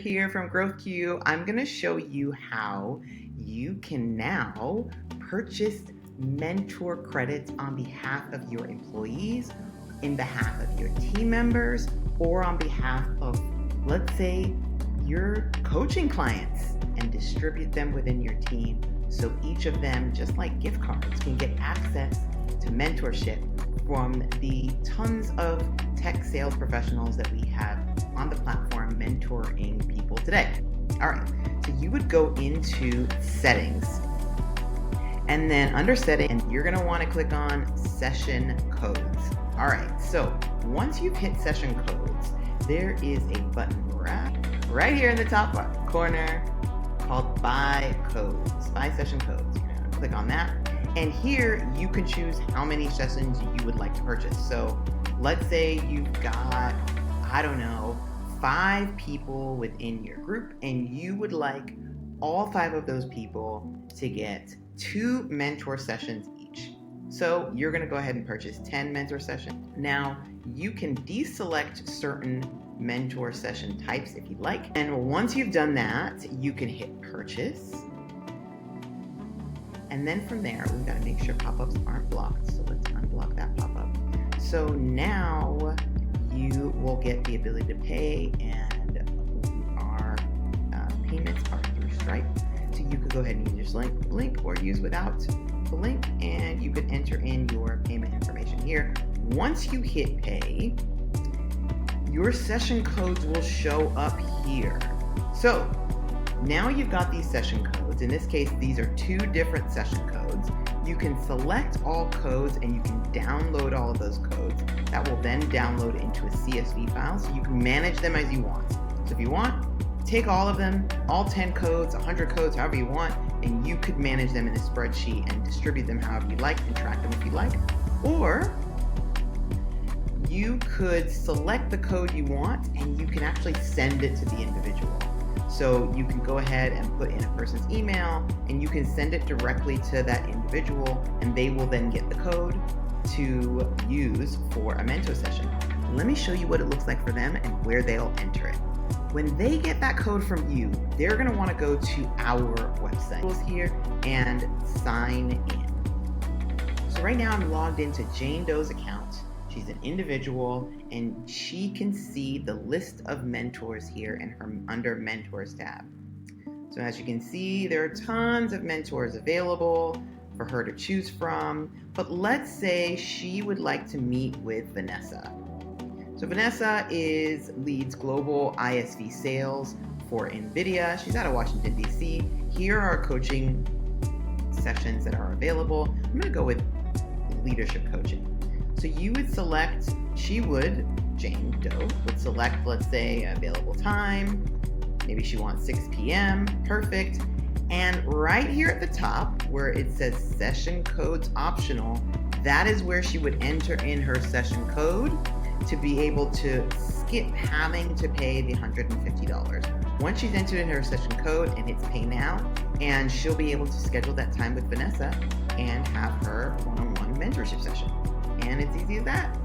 here from GrowthQ. I'm going to show you how you can now purchase mentor credits on behalf of your employees, in behalf of your team members, or on behalf of, let's say, your coaching clients, and distribute them within your team so each of them, just like gift cards, can get access to mentorship from the tons of tech sales professionals that we have on the platform mentoring people today. All right, so you would go into settings, and then under settings, you're gonna wanna click on session codes. All right, so once you've hit session codes, there is a button right here in the top corner called buy codes, buy session codes. You're gonna click on that. And here you can choose how many sessions you would like to purchase. So let's say you've got, 5 people within your group, and you would like all 5 of those people to get 2 mentor sessions each. So you're gonna go ahead and purchase 10 mentor sessions. Now you can deselect certain mentor session types if you'd like. And once you've done that, you can hit purchase. And then from there, we've got to make sure pop-ups aren't blocked. So let's unblock that pop-up. So now you will get the ability to pay, and our payments are through Stripe. So you could go ahead and use your link or use without the link, and you could enter in your payment information here. Once you hit pay, your session codes will show up here. So now you've got these session codes. In this case, these are 2 different session codes. You can select all codes and you can download all of those codes. That will then download into a CSV file, so you can manage them as you want. So if you want, take all of them, all 10 codes, 100 codes, however you want, and you could manage them in a spreadsheet and distribute them however you like and track them if you like. Or you could select the code you want and you can actually send it to the individual. So you can go ahead and put in a person's email and you can send it directly to that individual, and they will then get the code to use for a mentor session. Let me show you what it looks like for them and where they'll enter it. When they get that code from you, they're gonna wanna go to our website here and sign in. So right now I'm logged into Jane Doe's account. She's an individual, and she can see the list of mentors here in her under Mentors tab. So as you can see, there are tons of mentors available for her to choose from, but let's say she would like to meet with Vanessa. So Vanessa leads global ISV sales for NVIDIA. She's out of Washington, D.C. Here are coaching sessions that are available. I'm gonna go with leadership coaching. So you would select, Jane Doe would select, let's say, available time. Maybe she wants 6 p.m., perfect. And right here at the top where it says session codes optional, that is where she would enter in her session code to be able to skip having to pay the $150. Once she's entered in her session code and hits pay now, and she'll be able to schedule that time with Vanessa and have her one-on-one mentorship session. And it's easy as that.